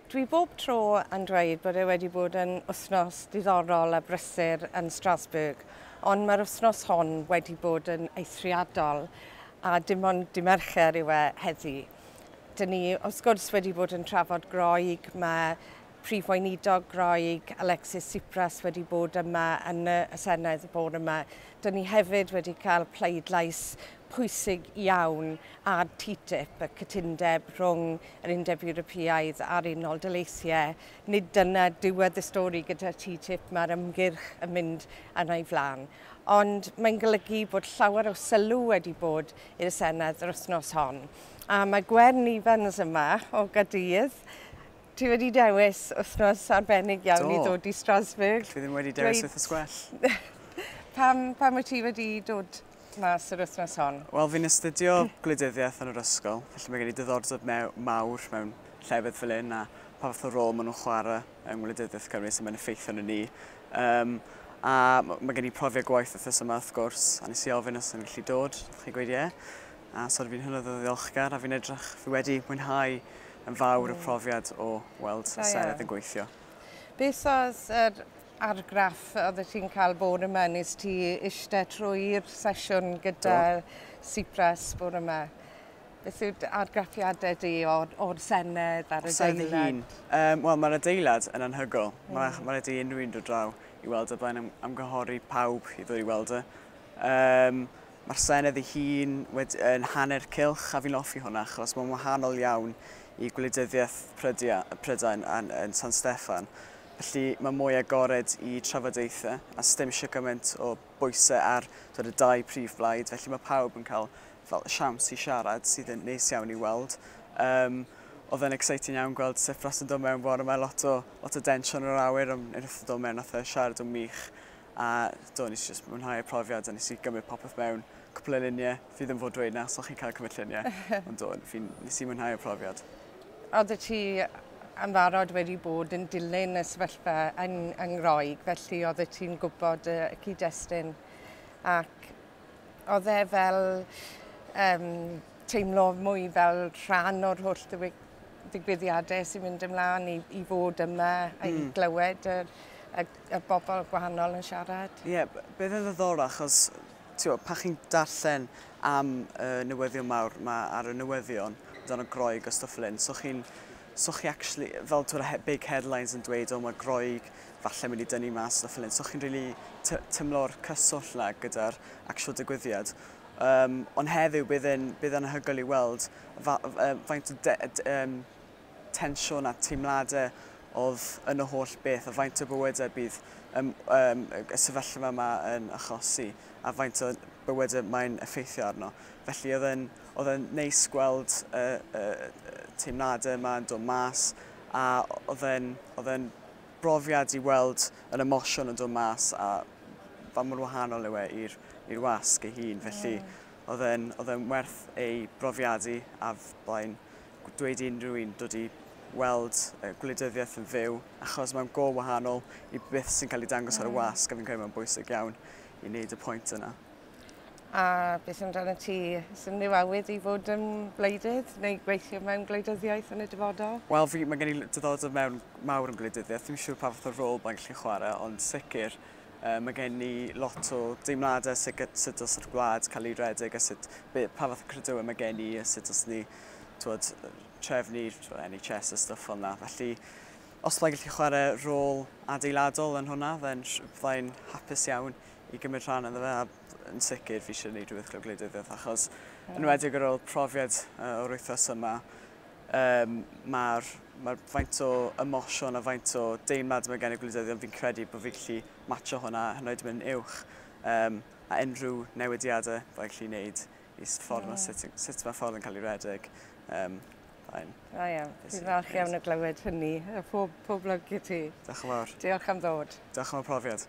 Dwi bob tro yn dweud bod e wedi bod yn wythnos diddorol a brysur yn Strasbourg, ond mae'r wythnos hon wedi bod yn eithriadol a dim ond dimercher yw e heddi. Dyn ni, wrth gwrs, wedi bod yn trafod Groeg, mae prif weinidog Groeg, Alexis Tsipras, wedi bod yma yn y Senedd y bore yma. Dyn ni hefyd wedi cael pleidlais pwysig iawn ar TTIP, y cytundeb rhwng yr Undeb Ewropeaidd a'r Unol Daleithiau. Nid dyna diwedd y stori gyda TTIP, mae'r ymgyrch yn mynd yn ei flaen. Ond mae'n golygu bod llawer o sylw wedi bod i'r Senedd yr wythnos hon. A mae Gwern Ifans yma o Gaerdydd. Ti wedi dewis wythnos arbennig iawn i ddod i Strasbourg. Dwi ddim wedi dewis wythnos gwell. Pam wyt ti wedi dod mas yr wythnos hon? Wel, fi'n astudio gwleidyddiaeth yn yr ysgol, felly mae gen i diddordeb mawr mewn llefydd fel hyn a pa fath o rôl maen nhw'n chwarae yng gwleidyddiaeth Cymru sy'n mynd effeithio yn ni. A mae gen i profiad gwaith wythnos yma wrth gwrs, a nes i ofyn os yn gallu dod, chi gweud ie. A so fi'n hynod o ddiolchgar a fi'n edrych, fi wedi mwynhau yn fawr y profiad o weld y Senedd yn gweithio. Beth oedd yr argraff oedd ti'n cael bore yma nes ti eistedd trwy'r sesiwn gyda Tsipras bore yma? Beth yw'r argraffiadau di o'r Senedd a'r adeilad? Wel, mae'r adeilad yn anhygoel. Mae'n rhaid i unrhyw un dod draw i weld y blaen amgyhori pawb i ddod i weld y. Mae'r Senedd ei hun yn hanner cylch a fi'n offi hwnna achos mae'n wahanol iawn i gwleidyddiaeth Prydain yn San Steffan. Felly mae mwy agored i trafodaethau a sdim eisiau gymaint o bwysau ar y dau prif blaid. Felly mae pawb yn cael siams i siarad sydd yn neis iawn i weld. Oedd yn exciting iawn gweld Tsipras yn dod mewn bore yma, lot o densiwn yr awyr, ond wrth dod mewn nath siarad o'n mich. A nes i just mwynhau y profiad a nes i gymryd popeth mewn cwpl o luniau. Fi ddim fod dweud na, so chi'n cael cymryd lluniau. Ond nes i mwynhau y profiad. Oedd ti yn barod wedi bod yn dilyn y sefyllfa yn Groeg, felly oedd ti'n gwybod y cyd-destun. Ac oedd e fel teimlo mwy fel rhan o'r holl ddigwyddiadau sy'n mynd ymlaen i fod yma a i glywed y bobl gwahanol yn siarad. Ie, beth yn ddiddorol achos pa chi'n darllen am y newyddion mawr ar y newyddion dan y Groeg o stwff fel hyn, so chi actually, fel big headlines yn dweud o mae Groeg falle mynd i dynnu mas o fel hyn, so chi'n really tymlo'r cyswll na gyda'r actual digwyddiad. Ond heddiw bydd yn anhygoel i weld faint o tensiwn a teimladau oedd yn y holl beth a faint o bywydau bydd y sefyllfa yma yn achosi a faint o bywydau mae'n effeithio arno. Felly oedd e'n neis gweld teimladau yma yn dod mas a oedd e'n brofiad i weld yn emosiwn yn dod mas a fa mor wahanol yw e i'r wasg ei hun. Felly oedd e'n werth ei brofiadu a blaen dweud i unrhyw un dod i weld gwleidyddiaeth yn fyw achos mae'n go wahanol i beth sy'n cael ei dangos ar y wasg a fi'n credu mae'n bwysig iawn i wneud y pwynt yna. A beth amdano ti, sy'n niw awydd i fod yn gwleidydd neu gweithio mewn gwleidyddiaeth yn y dyfodol? Wel, mae gen i diddordeb mawr yn gwleidyddiaeth. Ddim siŵr pa fath o rôl mae'n gallu chwarae, ond sicr mae gen i lot o deimladau sut os yw'r gwlad cael ei redeg a pa fath o credyau mae gen i a sut os ni trefnu NHS a stwff fel yna. Felly, os mae'n gallu chwarae rôl adeiladol yn hwnna, fyddai'n hapus iawn i gymryd rhan ynddo fe a yn sicr fi eisiau gwneud rhywbeth gwleidyddiaeth achos yn enwedig ar ôl profiad o'r wythnos yma mae'r faint o emosiwn a faint o deimlad mae gen i gwleidyddiaeth fi'n credu bod fi gallu matcho hwnna hynod mynd uwch a unrhyw newidiadau fi'n gallu gwneud i sut mae ffordd yn cael ei redeg. Fi'n falch iawn o glywed hynny, pob lwg i ti. Diolch yn fawr. Diolch am ddod. Diolch am y profiad.